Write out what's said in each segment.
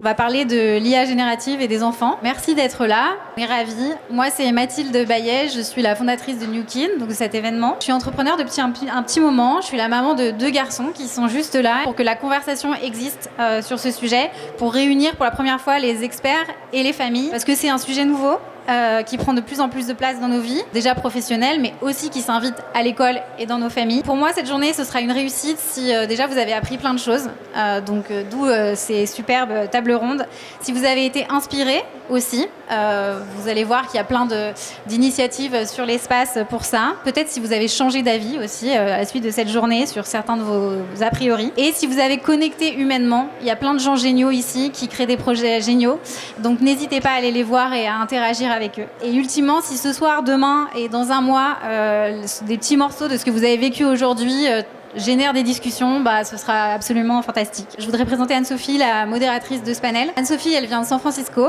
On va parler de l'IA générative et des enfants. Merci d'être là, on est ravis. Moi, c'est Mathilde Baillet, je suis la fondatrice de New Kin, donc de cet événement. Je suis entrepreneur depuis un petit moment, je suis la maman de 2 garçons qui sont juste là pour que la conversation existe sur ce sujet, pour réunir pour la première fois les experts et les familles, parce que c'est un sujet nouveau. Qui prend de plus en plus de place dans nos vies, déjà professionnelles, mais aussi qui s'invite à l'école et dans nos familles. Pour moi, cette journée, ce sera une réussite si déjà vous avez appris plein de choses, d'où ces superbes tables rondes. Si vous avez été inspiré aussi, vous allez voir qu'il y a plein d'initiatives sur l'espace pour ça. Peut-être si vous avez changé d'avis aussi à la suite de cette journée sur certains de vos a priori. Et si vous avez connecté humainement, il y a plein de gens géniaux ici qui créent des projets géniaux. Donc n'hésitez pas à aller les voir et à interagir avec eux. Et ultimement, si ce soir, demain et dans un mois, des petits morceaux de ce que vous avez vécu aujourd'hui génèrent des discussions, ce sera absolument fantastique. Je voudrais présenter Anne-Sophie, la modératrice de ce panel. Anne-Sophie, elle vient de San Francisco.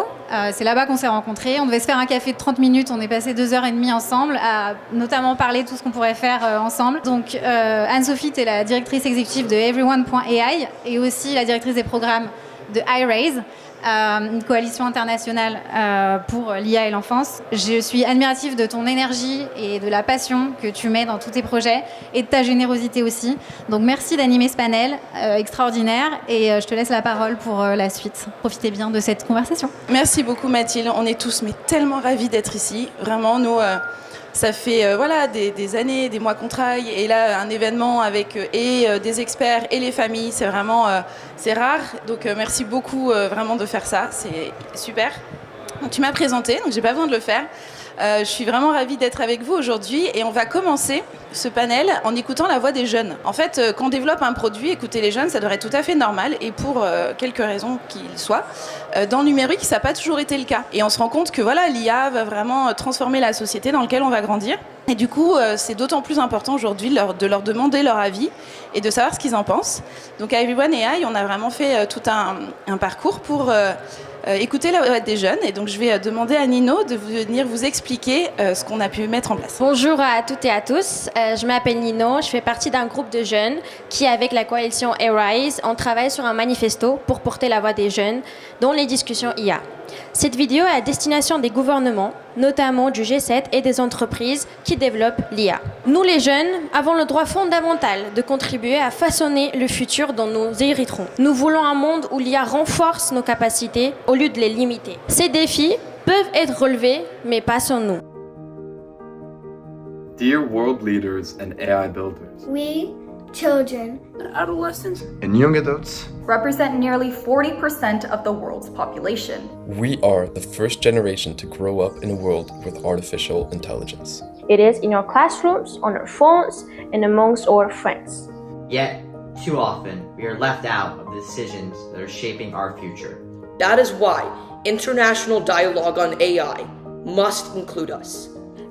C'est là-bas qu'on s'est rencontrés. On devait se faire un café de 30 minutes. On est passé 2h30 ensemble à notamment parler de tout ce qu'on pourrait faire ensemble. Donc, Anne-Sophie, tu es la directrice exécutive de Everyone.ai et aussi la directrice des programmes de iRaise, une coalition internationale pour l'IA et l'enfance. Je suis admirative de ton énergie et de la passion que tu mets dans tous tes projets et de ta générosité aussi. Donc merci d'animer ce panel extraordinaire et je te laisse la parole pour la suite. Profitez bien de cette conversation. Merci beaucoup Mathilde, on est tous tellement ravis d'être ici. Vraiment, nous... Ça fait des années, des mois qu'on travaille, et là un événement avec des experts et les familles, c'est vraiment c'est rare. Donc merci beaucoup vraiment de faire ça, c'est super. Donc, tu m'as présenté, donc j'ai pas besoin de le faire. Je suis vraiment ravie d'être avec vous aujourd'hui et on va commencer ce panel en écoutant la voix des jeunes. En fait, quand on développe un produit, écouter les jeunes, ça devrait être tout à fait normal et pour quelques raisons qu'ils soient. Dans le numérique, ça n'a pas toujours été le cas. Et on se rend compte que l'IA va vraiment transformer la société dans laquelle on va grandir. Et du coup, c'est d'autant plus important aujourd'hui de leur demander leur avis et de savoir ce qu'ils en pensent. Donc à Everyone.ai, on a vraiment fait tout un parcours pour... écouter la voix des jeunes et donc je vais demander à Nino de venir vous expliquer ce qu'on a pu mettre en place. Bonjour à toutes et à tous, je m'appelle Nino, je fais partie d'un groupe de jeunes qui avec la coalition Arise, on travaille sur un manifesto pour porter la voix des jeunes dans les discussions IA. Cette vidéo est à destination des gouvernements, notamment du G7 et des entreprises qui développent l'IA. Nous les jeunes avons le droit fondamental de contribuer à façonner le futur dont nous hériterons. Nous voulons un monde où l'IA renforce nos capacités au lieu de les limiter. Ces défis peuvent être relevés, mais pas sans nous. Dear world leaders and AI builders, we, children, adolescents, and young adults, represent nearly 40% of the world's population. We are the first generation to grow up in a world with artificial intelligence. It is in our classrooms, on our phones, and amongst our friends. Yet, too often, we are left out of the decisions that are shaping our future. That is why international dialogue on AI must include us.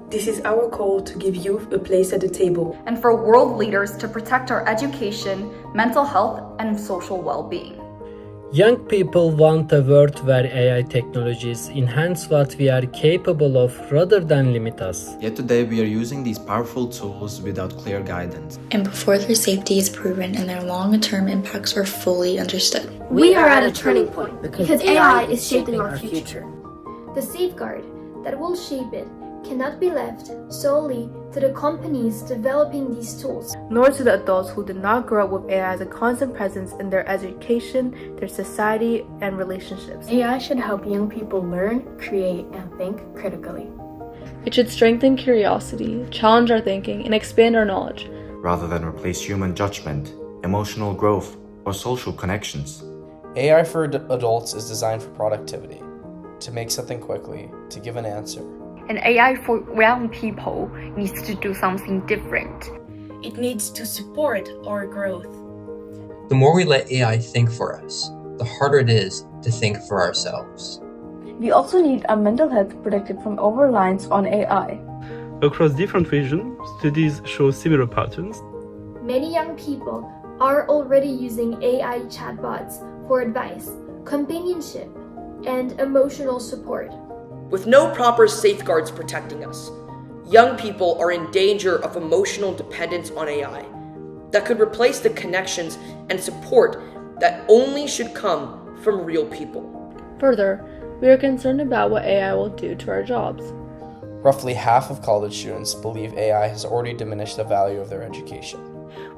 This is our call to give youth a place at the table. And for world leaders to protect our education, mental health, and social well-being. Young people want a world where AI technologies enhance what we are capable of rather than limit us. Yet today we are using these powerful tools without clear guidance. And before their safety is proven and their long-term impacts are fully understood. We are at a turning point because AI is shaping our future. The safeguard that will shape it cannot be left solely to the companies developing these tools, nor to the adults who did not grow up with AI as a constant presence in their education, their society, and relationships. AI should help young people learn, create, and think critically. It should strengthen curiosity, challenge our thinking, and expand our knowledge, rather than replace human judgment, emotional growth, or social connections. AI for adults is designed for productivity, to make something quickly, to give an answer. And AI for young people needs to do something different. It needs to support our growth. The more we let AI think for us, the harder it is to think for ourselves. We also need a mental health protected from over-reliance on AI. Across different regions, studies show similar patterns. Many young people are already using AI chatbots for advice, companionship, and emotional support. With no proper safeguards protecting us, young people are in danger of emotional dependence on AI that could replace the connections and support that only should come from real people. Further, we are concerned about what AI will do to our jobs. Roughly half of college students believe AI has already diminished the value of their education.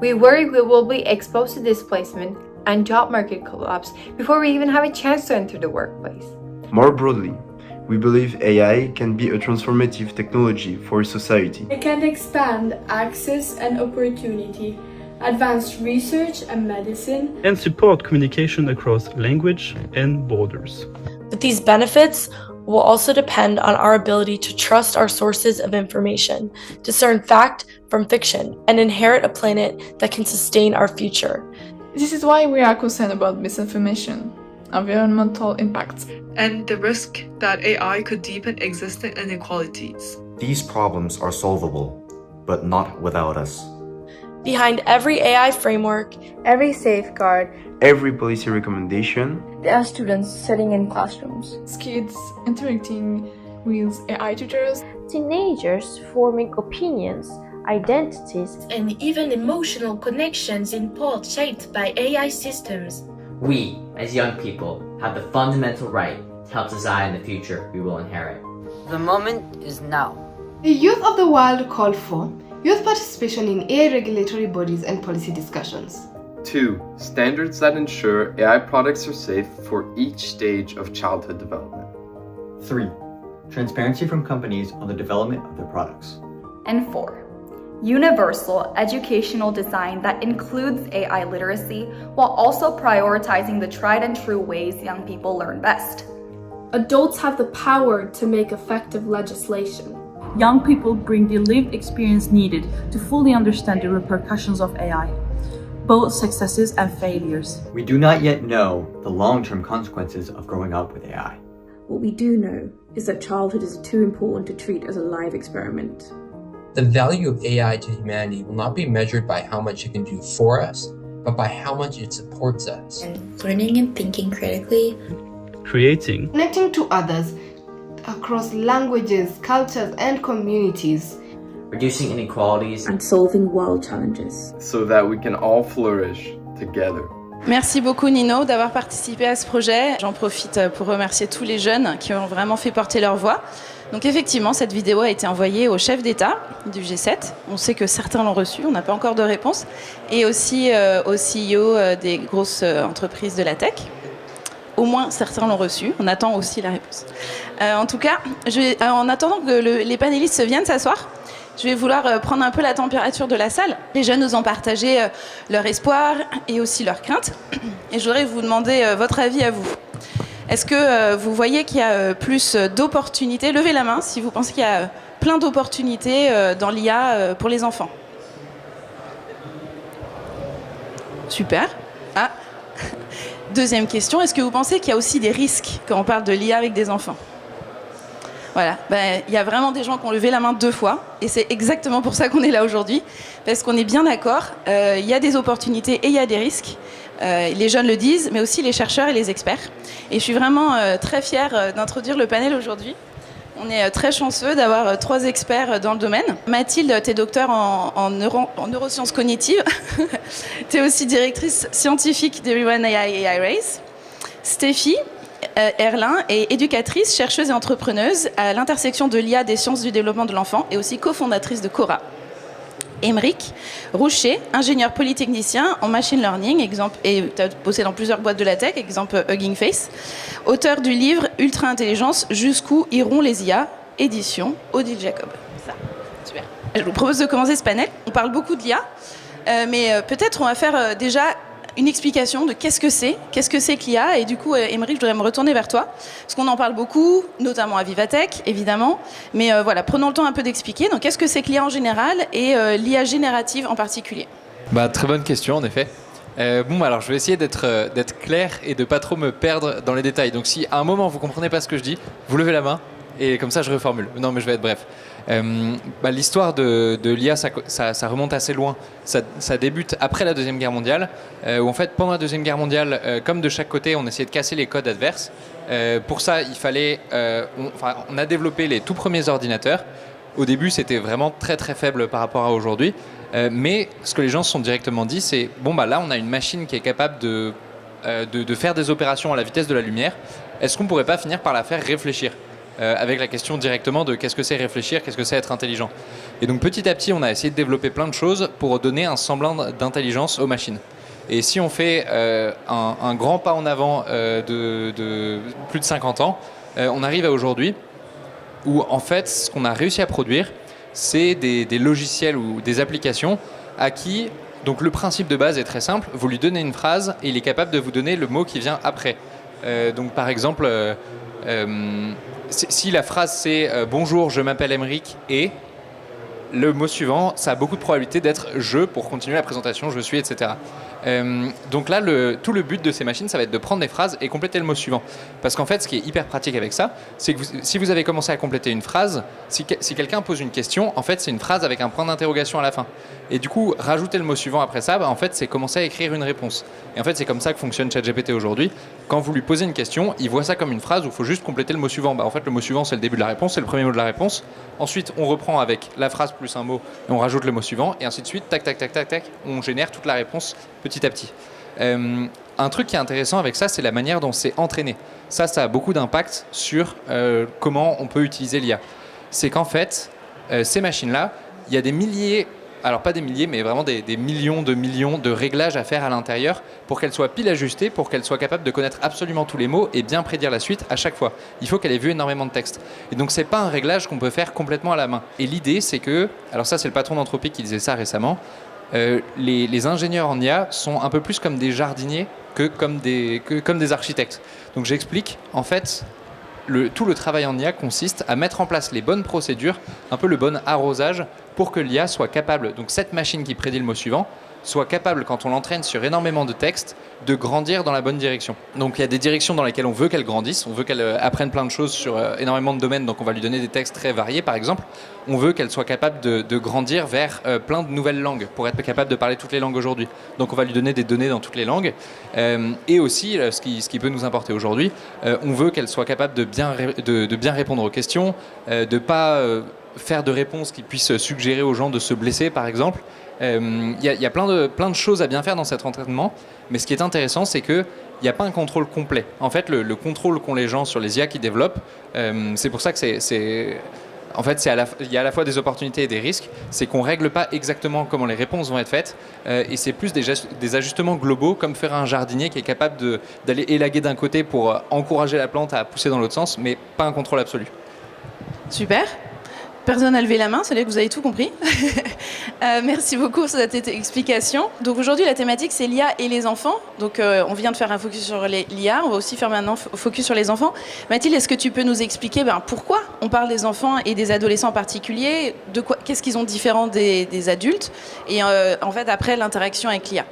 We worry we will be exposed to displacement and job market collapse before we even have a chance to enter the workplace. More broadly, we believe AI can be a transformative technology for society. It can expand access and opportunity, advance research and medicine, and support communication across language and borders. But these benefits will also depend on our ability to trust our sources of information, discern fact from fiction, and inherit a planet that can sustain our future. This is why we are concerned about misinformation, environmental impacts, and the risk that AI could deepen existing inequalities. These problems are solvable, but not without us. Behind every AI framework, every safeguard, every policy recommendation, there are students sitting in classrooms, kids interacting with AI tutors, teenagers forming opinions, identities, and even emotional connections in part shaped by AI systems. We, as young people, have the fundamental right to help design the future we will inherit. The moment is now. The youth of the world call for youth participation in AI regulatory bodies and policy discussions. 2. Standards that ensure AI products are safe for each stage of childhood development. 3. Transparency from companies on the development of their products. And 4. Universal educational design that includes AI literacy while also prioritizing the tried and true ways young people learn best. Adults have the power to make effective legislation. Young people bring the lived experience needed to fully understand the repercussions of AI, both successes and failures. We do not yet know the long-term consequences of growing up with AI. What we do know is that childhood is too important to treat as a live experiment. The value of AI to humanity will not be measured by how much it can do for us, but by how much it supports us. And learning and thinking critically. Creating. Connecting to others across languages, cultures, and communities. Reducing inequalities. And solving world challenges. So that we can all flourish together. Merci beaucoup Nino d'avoir participé à ce projet. J'en profite pour remercier tous les jeunes qui ont vraiment fait porter leur voix. Donc effectivement, cette vidéo a été envoyée au chef d'État du G7. On sait que certains l'ont reçue, on n'a pas encore de réponse. Et aussi au CEO des grosses entreprises de la tech. Au moins, certains l'ont reçue. On attend aussi la réponse. En tout cas, en attendant que les panélistes viennent s'asseoir, je vais vouloir prendre un peu la température de la salle. Les jeunes nous ont partagé leur espoir et aussi leurs craintes. Et je voudrais vous demander votre avis à vous. Est-ce que vous voyez qu'il y a plus d'opportunités? Levez la main si vous pensez qu'il y a plein d'opportunités dans l'IA pour les enfants. Super. Ah. Deuxième question, est-ce que vous pensez qu'il y a aussi des risques quand on parle de l'IA avec des enfants? Voilà, il y a vraiment des gens qui ont levé la main 2 fois et c'est exactement pour ça qu'on est là aujourd'hui, parce qu'on est bien d'accord, il y a des opportunités et il y a des risques. Les jeunes le disent, mais aussi les chercheurs et les experts. Et je suis vraiment très fière d'introduire le panel aujourd'hui. On est très chanceux d'avoir 3 experts dans le domaine. Mathilde, tu es docteur en neurosciences cognitives. Tu es aussi directrice scientifique d'Everyone AI et AI Race. Stéphie Erlin est éducatrice, chercheuse et entrepreneuse à l'intersection de l'IA, des sciences du développement de l'enfant et aussi cofondatrice de Cora. Émeric Roucher, ingénieur polytechnicien en machine learning, exemple, et tu as bossé dans plusieurs boîtes de la tech, exemple Hugging Face, auteur du livre Ultra Intelligence, jusqu'où iront les IA, édition Odile Jacob. Ça, super. Je vous propose de commencer ce panel. On parle beaucoup de l'IA, mais peut-être on va faire déjà une explication de qu'est-ce que c'est que l'IA. Et du coup, Émeric, je voudrais me retourner vers toi, parce qu'on en parle beaucoup, notamment à Vivatech, évidemment. Mais voilà, prenons le temps un peu d'expliquer. Donc, qu'est-ce que c'est que l'IA en général et l'IA générative en particulier? Très bonne question, en effet. Alors, je vais essayer d'être clair et de pas trop me perdre dans les détails. Donc, si à un moment, vous comprenez pas ce que je dis, vous levez la main et comme ça, je reformule. Non, mais je vais être bref. L'histoire de l'IA, ça remonte assez loin. Ça débute après la Deuxième Guerre mondiale, où en fait, pendant la Deuxième Guerre mondiale, comme de chaque côté, on essayait de casser les codes adverses. Pour ça, il fallait... on a développé les tout premiers ordinateurs. Au début, c'était vraiment très très faible par rapport à aujourd'hui. Mais ce que les gens se sont directement dit, c'est là, on a une machine qui est capable de faire des opérations à la vitesse de la lumière. est-ce qu'on ne pourrait pas finir par la faire réfléchir avec la question directement de qu'est-ce que c'est réfléchir, qu'est-ce que c'est être intelligent. Et donc petit à petit, on a essayé de développer plein de choses pour donner un semblant d'intelligence aux machines. Et si on fait un grand pas en avant de plus de 50 ans, on arrive à aujourd'hui où en fait ce qu'on a réussi à produire, c'est des logiciels ou des applications à qui, donc le principe de base est très simple, vous lui donnez une phrase et il est capable de vous donner le mot qui vient après. Donc par exemple, si la phrase c'est bonjour, je m'appelle Emeric et le mot suivant, ça a beaucoup de probabilité d'être je pour continuer la présentation, je suis, etc. Donc là, tout le but de ces machines, ça va être de prendre des phrases et compléter le mot suivant. Parce qu'en fait, ce qui est hyper pratique avec ça, c'est que si vous avez commencé à compléter une phrase, si quelqu'un pose une question, en fait, c'est une phrase avec un point d'interrogation à la fin. Et du coup, rajouter le mot suivant après ça, en fait, c'est commencer à écrire une réponse. Et en fait, c'est comme ça que fonctionne ChatGPT aujourd'hui. Quand vous lui posez une question, il voit ça comme une phrase où il faut juste compléter le mot suivant. En fait, le mot suivant, c'est le début de la réponse, c'est le premier mot de la réponse. Ensuite, on reprend avec la phrase plus un mot et on rajoute le mot suivant. Et ainsi de suite, tac, tac, tac, tac, tac, on génère toute la réponse petit à petit. Un truc qui est intéressant avec ça, c'est la manière dont c'est entraîné. Ça a beaucoup d'impact sur comment on peut utiliser l'IA. C'est qu'en fait, ces machines-là, il y a des milliers, alors pas des milliers, mais vraiment des millions de réglages à faire à l'intérieur pour qu'elles soient pile ajustées, pour qu'elles soient capables de connaître absolument tous les mots et bien prédire la suite à chaque fois. Il faut qu'elle ait vu énormément de texte. Et donc c'est pas un réglage qu'on peut faire complètement à la main. Et l'idée, c'est que, alors ça c'est le patron d'Anthropic qui disait ça récemment, les ingénieurs en IA sont un peu plus comme des jardiniers que comme des architectes. Donc j'explique, en fait, tout le travail en IA consiste à mettre en place les bonnes procédures, un peu le bon arrosage pour que l'IA soit capable, donc cette machine qui prédit le mot suivant, soit capable, quand on l'entraîne sur énormément de textes, de grandir dans la bonne direction. Donc il y a des directions dans lesquelles on veut qu'elle grandisse, on veut qu'elle apprenne plein de choses sur énormément de domaines, donc on va lui donner des textes très variés par exemple. On veut qu'elle soit capable de grandir vers plein de nouvelles langues, pour être capable de parler toutes les langues aujourd'hui. Donc on va lui donner des données dans toutes les langues. Et aussi, ce qui peut nous importer aujourd'hui, on veut qu'elle soit capable de bien répondre aux questions, de ne pas faire de réponses qui puissent suggérer aux gens de se blesser par exemple. Il y a plein de choses à bien faire dans cet entraînement, mais ce qui est intéressant, c'est qu'il n'y a pas un contrôle complet. En fait, le contrôle qu'ont les gens sur les IA qui développent, c'est pour ça que en fait, il y a à la fois des opportunités et des risques. C'est qu'on ne règle pas exactement comment les réponses vont être faites, et c'est plus des ajustements globaux, comme faire un jardinier qui est capable d'aller élaguer d'un côté pour encourager la plante à pousser dans l'autre sens, mais pas un contrôle absolu. Super. Personne n'a levé la main, c'est là que vous avez tout compris. Merci beaucoup pour cette explication. Donc aujourd'hui, la thématique, c'est l'IA et les enfants. Donc on vient de faire un focus sur l'IA, on va aussi faire maintenant focus sur les enfants. Mathilde, est-ce que tu peux nous expliquer pourquoi on parle des enfants et des adolescents en particulier, qu'est-ce qu'ils ont de différent des adultes, et en fait après l'interaction avec l'IA?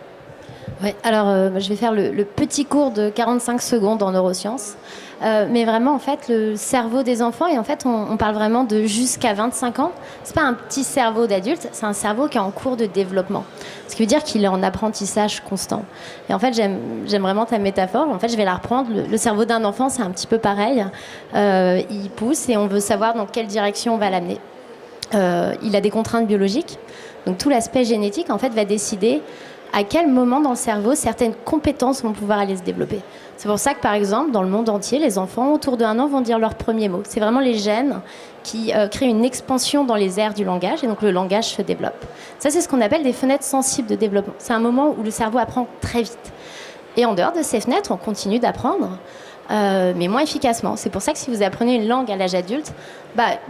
Ouais, alors je vais faire le petit cours de 45 secondes en neurosciences. Mais vraiment, en fait, le cerveau des enfants, et en fait, on parle vraiment de jusqu'à 25 ans. C'est pas un petit cerveau d'adulte, c'est un cerveau qui est en cours de développement. Ce qui veut dire qu'il est en apprentissage constant. Et en fait, j'aime vraiment ta métaphore. En fait, je vais la reprendre. Le cerveau d'un enfant, c'est un petit peu pareil. Il pousse et on veut savoir dans quelle direction on va l'amener. Il a des contraintes biologiques. Donc, tout l'aspect génétique, en fait, va décider à quel moment dans le cerveau certaines compétences vont pouvoir aller se développer. C'est pour ça que, par exemple, dans le monde entier, les enfants autour d'1 an vont dire leurs premiers mots. C'est vraiment les gènes qui créent une expansion dans les aires du langage, et donc le langage se développe. Ça, c'est ce qu'on appelle des fenêtres sensibles de développement. C'est un moment où le cerveau apprend très vite. Et en dehors de ces fenêtres, on continue d'apprendre, mais moins efficacement. C'est pour ça que si vous apprenez une langue à l'âge adulte,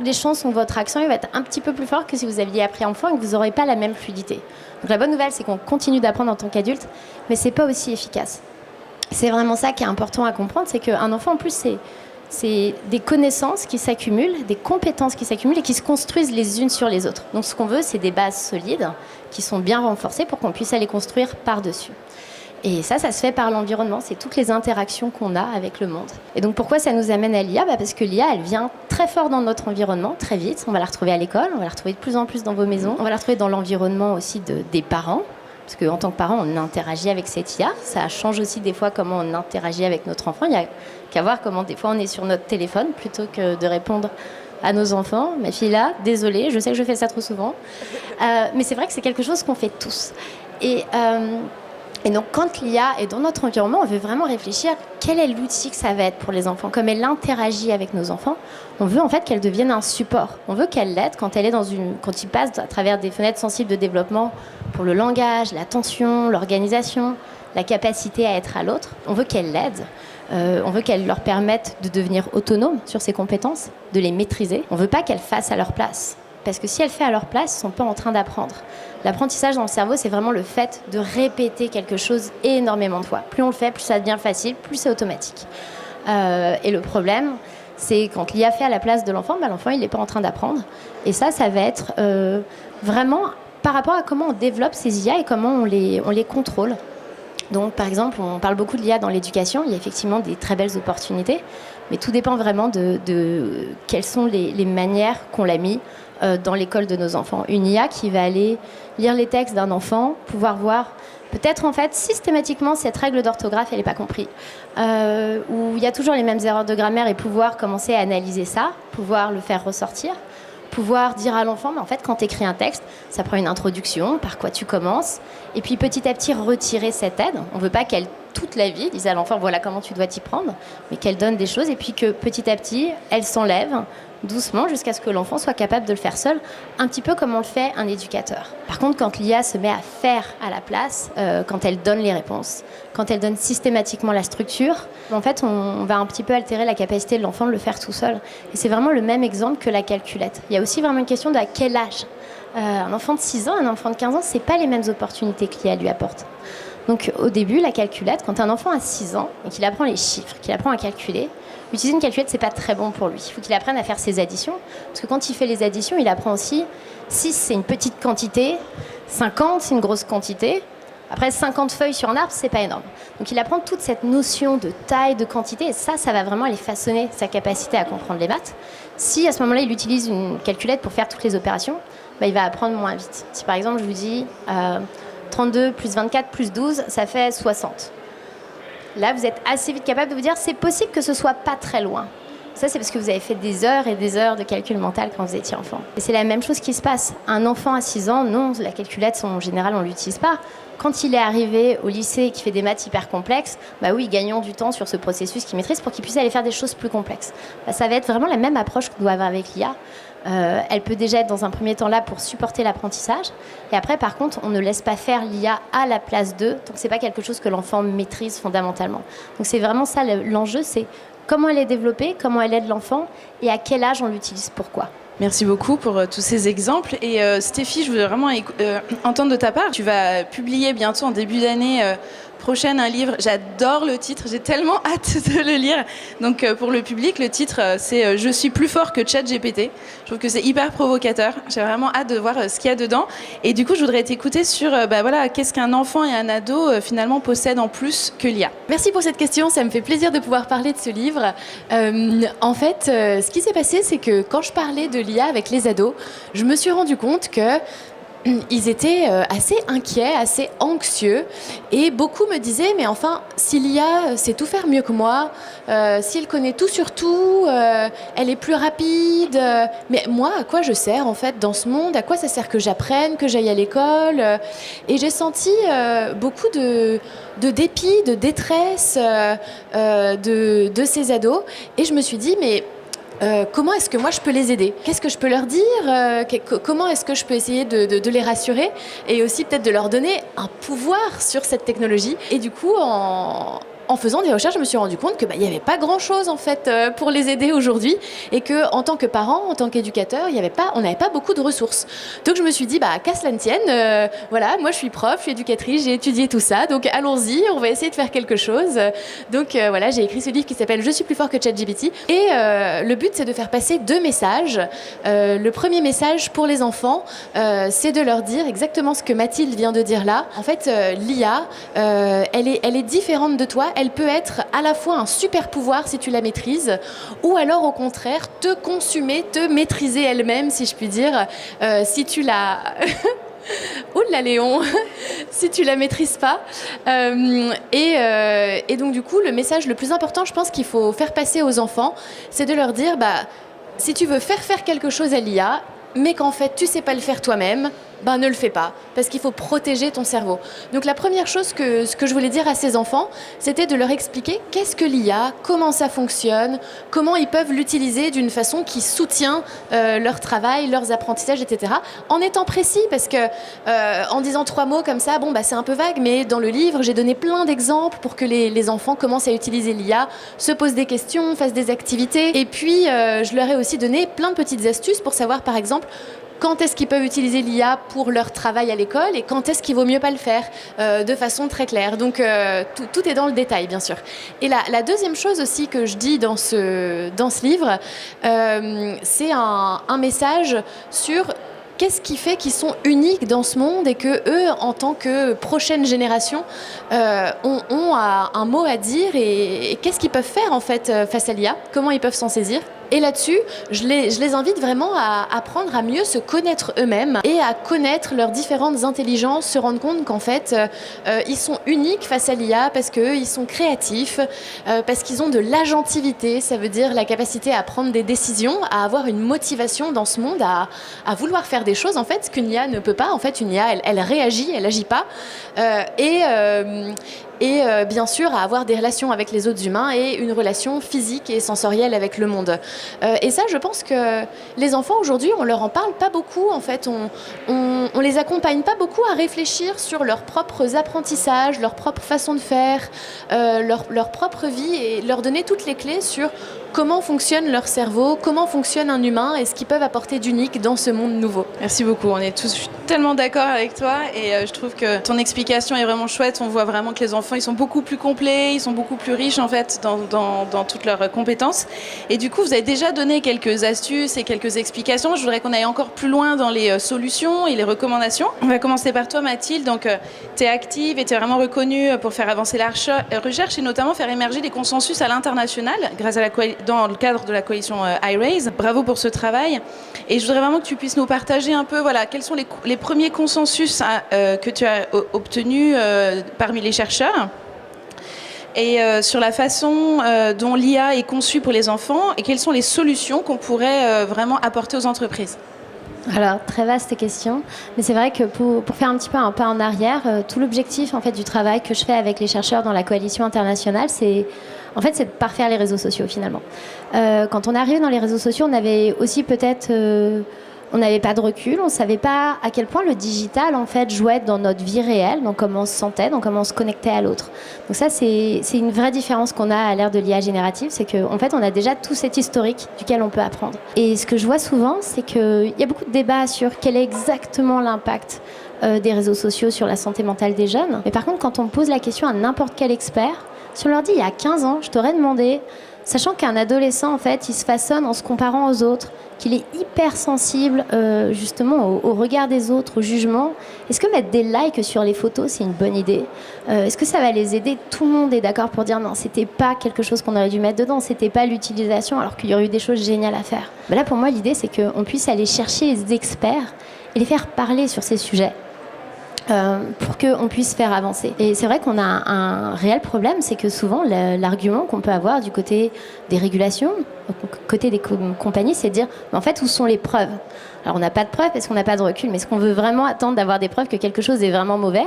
les chances sont que votre accent il va être un petit peu plus fort que si vous aviez appris enfant et que vous n'aurez pas la même fluidité. Donc la bonne nouvelle, c'est qu'on continue d'apprendre en tant qu'adulte, mais c'est pas aussi efficace. C'est vraiment ça qui est important à comprendre, c'est qu'un enfant, en plus, c'est des connaissances qui s'accumulent, des compétences qui s'accumulent et qui se construisent les unes sur les autres. Donc ce qu'on veut, c'est des bases solides qui sont bien renforcées pour qu'on puisse aller construire par-dessus. Et ça se fait par l'environnement, c'est toutes les interactions qu'on a avec le monde. Et donc pourquoi ça nous amène à l'IA ? Parce que l'IA, elle vient très fort dans notre environnement, très vite. On va la retrouver à l'école, on va la retrouver de plus en plus dans vos maisons. On va la retrouver dans l'environnement aussi des parents. Parce qu'en tant que parent, on interagit avec cette IA. Ça change aussi des fois comment on interagit avec notre enfant. Il n'y a qu'à voir comment des fois on est sur notre téléphone plutôt que de répondre à nos enfants. Ma fille là, désolée, je sais que je fais ça trop souvent. Mais c'est vrai que c'est quelque chose qu'on fait tous. Et Et donc, quand l'IA est dans notre environnement, on veut vraiment réfléchir quel est l'outil que ça va être pour les enfants. Comme elle interagit avec nos enfants, on veut en fait qu'elle devienne un support. On veut qu'elle l'aide quand quand il passe à travers des fenêtres sensibles de développement pour le langage, l'attention, l'organisation, la capacité à être à l'autre. On veut qu'elle l'aide. On veut qu'elle leur permette de devenir autonome sur ses compétences, de les maîtriser. On ne veut pas qu'elle fasse à leur place. Parce que si elle fait à leur place, ils ne sont pas en train d'apprendre. L'apprentissage dans le cerveau, c'est vraiment le fait de répéter quelque chose énormément de fois. Plus on le fait, plus ça devient facile, plus c'est automatique. Et le problème, c'est quand l'IA fait à la place de l'enfant, l'enfant il n'est pas en train d'apprendre. Et ça va être vraiment par rapport à comment on développe ces IA et comment on les contrôle. Donc par exemple, on parle beaucoup de l'IA dans l'éducation, il y a effectivement des très belles opportunités, mais tout dépend vraiment de quelles sont les manières qu'on l'a mis dans l'école de nos enfants. Une IA qui va aller lire les textes d'un enfant, pouvoir voir peut-être en fait systématiquement cette règle d'orthographe elle n'est pas comprise, où il y a toujours les mêmes erreurs de grammaire et pouvoir commencer à analyser ça, pouvoir le faire ressortir, pouvoir dire à l'enfant, mais en fait quand tu écris un texte, ça prend une introduction, par quoi tu commences, et puis petit à petit retirer cette aide. On ne veut pas qu'elle toute la vie dise à l'enfant voilà comment tu dois t'y prendre, mais qu'elle donne des choses et puis que petit à petit elle s'enlève doucement jusqu'à ce que l'enfant soit capable de le faire seul, un petit peu comme on le fait un éducateur. Par contre, quand l'IA se met à faire à la place, quand elle donne les réponses, quand elle donne systématiquement la structure, en fait, on va un petit peu altérer la capacité de l'enfant de le faire tout seul. Et c'est vraiment le même exemple que la calculette. Il y a aussi vraiment une question de à quel âge. Un enfant de 6 ans, un enfant de 15 ans, c'est pas les mêmes opportunités que l'IA lui apporte. Donc au début, la calculette, quand un enfant a 6 ans et qu'il apprend les chiffres, qu'il apprend à calculer, utiliser une calculette, c'est pas très bon pour lui. Il faut qu'il apprenne à faire ses additions. Parce que quand il fait les additions, il apprend aussi 6, c'est une petite quantité, 50, c'est une grosse quantité. Après, 50 feuilles sur un arbre, c'est pas énorme. Donc il apprend toute cette notion de taille, de quantité, et ça va vraiment aller façonner sa capacité à comprendre les maths. Si à ce moment-là, il utilise une calculette pour faire toutes les opérations, il va apprendre moins vite. Si par exemple, je vous dis 32 plus 24 plus 12, ça fait 60. Là, vous êtes assez vite capable de vous dire c'est possible que ce soit pas très loin. Ça, c'est parce que vous avez fait des heures et des heures de calcul mental quand vous étiez enfant. Et c'est la même chose qui se passe. Un enfant à 6 ans, non, la calculette, en général, on ne l'utilise pas. Quand il est arrivé au lycée et qu'il fait des maths hyper complexes, oui, gagnons du temps sur ce processus qu'il maîtrise pour qu'il puisse aller faire des choses plus complexes. Ça va être vraiment la même approche qu'on doit avoir avec l'IA. Elle peut déjà être dans un premier temps là pour supporter l'apprentissage. Et après, par contre, on ne laisse pas faire l'IA à la place d'eux. Donc, ce n'est pas quelque chose que l'enfant maîtrise fondamentalement. Donc, c'est vraiment ça l'enjeu, c'est comment elle est développée, comment elle aide l'enfant et à quel âge on l'utilise, pourquoi. Merci beaucoup pour tous ces exemples. Et Stéphie, je voudrais vraiment entendre de ta part. Tu vas publier bientôt en début d'année prochaine un livre. J'adore le titre, j'ai tellement hâte de le lire. Donc pour le public, le titre c'est « Je suis plus fort que ChatGPT ». Je trouve que c'est hyper provocateur. J'ai vraiment hâte de voir ce qu'il y a dedans. Et du coup, je voudrais t'écouter sur qu'est-ce qu'un enfant et un ado finalement possèdent en plus que l'IA. Merci pour cette question, ça me fait plaisir de pouvoir parler de ce livre. En fait, ce qui s'est passé, c'est que quand je parlais de l'IA avec les ados, je me suis rendu compte que ils étaient assez inquiets, assez anxieux et beaucoup me disaient mais enfin si l'IA sait tout faire mieux que moi, si elle connaît tout sur tout, elle est plus rapide, mais moi à quoi je sers en fait dans ce monde, à quoi ça sert que j'apprenne, que j'aille à l'école et j'ai senti beaucoup de dépit, de détresse de ces ados et je me suis dit mais comment est-ce que moi je peux les aider ? Qu'est-ce que je peux leur dire ? Comment est-ce que je peux essayer de les rassurer ? Et aussi peut-être de leur donner un pouvoir sur cette technologie. Et du coup, en faisant des recherches, je me suis rendu compte que n'y avait pas grand-chose en fait pour les aider aujourd'hui et que en tant que parent, en tant qu'éducateur, on n'avait pas beaucoup de ressources. Donc je me suis dit qu'à cela ne tienne, voilà, moi je suis prof, je suis éducatrice, j'ai étudié tout ça, donc allons-y, on va essayer de faire quelque chose. Donc voilà, j'ai écrit ce livre qui s'appelle Je suis plus fort que ChatGPT et le but c'est de faire passer 2 messages. Le premier message pour les enfants, c'est de leur dire exactement ce que Mathilde vient de dire là. En fait, l'IA, elle est différente de toi. Elle peut être à la fois un super pouvoir si tu la maîtrises, ou alors au contraire te consumer, te maîtriser elle-même, si je puis dire, si tu la... Oula Léon, si tu la maîtrises pas. Et donc du coup, le message le plus important, je pense qu'il faut faire passer aux enfants, c'est de leur dire, si tu veux faire quelque chose à l'IA, mais qu'en fait tu sais pas le faire toi-même, ben ne le fais pas, parce qu'il faut protéger ton cerveau. Donc la première chose ce que je voulais dire à ces enfants, c'était de leur expliquer qu'est-ce que l'IA, comment ça fonctionne, comment ils peuvent l'utiliser d'une façon qui soutient leur travail, leurs apprentissages, etc. En étant précis, parce que en disant 3 mots comme ça, bon, bah, c'est un peu vague, mais dans le livre, j'ai donné plein d'exemples pour que les enfants commencent à utiliser l'IA, se posent des questions, fassent des activités. Et puis, je leur ai aussi donné plein de petites astuces pour savoir, par exemple, quand est-ce qu'ils peuvent utiliser l'IA pour leur travail à l'école et quand est-ce qu'il vaut mieux pas le faire de façon très claire. Donc tout est dans le détail, bien sûr. Et la deuxième chose aussi que je dis dans ce livre, c'est un message sur qu'est-ce qui fait qu'ils sont uniques dans ce monde et que eux, en tant que prochaine génération, ont un mot à dire et qu'est-ce qu'ils peuvent faire en fait face à l'IA, comment ils peuvent s'en saisir. Et là-dessus, je les invite vraiment à apprendre à mieux se connaître eux-mêmes et à connaître leurs différentes intelligences, se rendre compte qu'en fait, ils sont uniques face à l'IA parce qu'eux, ils sont créatifs, parce qu'ils ont de l'agentivité, ça veut dire la capacité à prendre des décisions, à avoir une motivation dans ce monde, à vouloir faire des choses, en fait, ce qu'une IA ne peut pas. En fait, une IA, elle réagit, elle agit pas. Et bien sûr à avoir des relations avec les autres humains et une relation physique et sensorielle avec le monde. Et ça, je pense que les enfants aujourd'hui, on leur en parle pas beaucoup. En fait, on les accompagne pas beaucoup à réfléchir sur leurs propres apprentissages, leur propre façon de faire, leur propre vie et leur donner toutes les clés sur comment fonctionne leur cerveau, comment fonctionne un humain et ce qu'ils peuvent apporter d'unique dans ce monde nouveau. Merci beaucoup, on est tous tellement d'accord avec toi et je trouve que ton explication est vraiment chouette. On voit vraiment que les enfants, ils sont beaucoup plus complets, ils sont beaucoup plus riches en fait dans toutes leurs compétences. Et du coup, vous avez déjà donné quelques astuces et quelques explications. Je voudrais qu'on aille encore plus loin dans les solutions et les recommandations. On va commencer par toi, Mathilde. Donc, tu es active et tu es vraiment reconnue pour faire avancer la recherche et notamment faire émerger des consensus à l'international grâce à dans le cadre de la coalition iRaise. Bravo pour ce travail. Et je voudrais vraiment que tu puisses nous partager un peu, voilà, quels sont les premiers consensus que tu as obtenus parmi les chercheurs et sur la façon dont l'IA est conçue pour les enfants et quelles sont les solutions qu'on pourrait vraiment apporter aux entreprises. Alors, très vaste question, mais c'est vrai que pour faire un petit peu un pas en arrière, tout l'objectif en fait du travail que je fais avec les chercheurs dans la coalition internationale, c'est de parfaire les réseaux sociaux finalement. Quand on est arrivé dans les réseaux sociaux, on avait aussi peut-être on n'avait pas de recul, on ne savait pas à quel point le digital en fait jouait dans notre vie réelle, dans comment on se sentait, dans comment on se connectait à l'autre. Donc ça, c'est une vraie différence qu'on a à l'ère de l'IA générative, c'est qu'en fait, on a déjà tout cet historique duquel on peut apprendre. Et ce que je vois souvent, c'est qu'il y a beaucoup de débats sur quel est exactement l'impact des réseaux sociaux sur la santé mentale des jeunes. Mais par contre, quand on pose la question à n'importe quel expert, si on leur dit il y a 15 ans, je t'aurais demandé, sachant qu'un adolescent, en fait, il se façonne en se comparant aux autres, qu'il est hyper sensible justement au regard des autres, au jugement. Est-ce que mettre des likes sur les photos, c'est une bonne idée ? Est-ce que ça va les aider ? Tout le monde est d'accord pour dire non, c'était pas quelque chose qu'on aurait dû mettre dedans, c'était pas l'utilisation, alors qu'il y aurait eu des choses géniales à faire. Ben là, pour moi, l'idée, c'est qu'on puisse aller chercher les experts et les faire parler sur ces sujets. Pour qu'on puisse faire avancer. Et c'est vrai qu'on a un réel problème, c'est que souvent l'argument qu'on peut avoir du côté des régulations, du côté des compagnies, c'est de dire en fait où sont les preuves ? Alors on n'a pas de preuves parce qu'on n'a pas de recul, mais est-ce qu'on veut vraiment attendre d'avoir des preuves que quelque chose est vraiment mauvais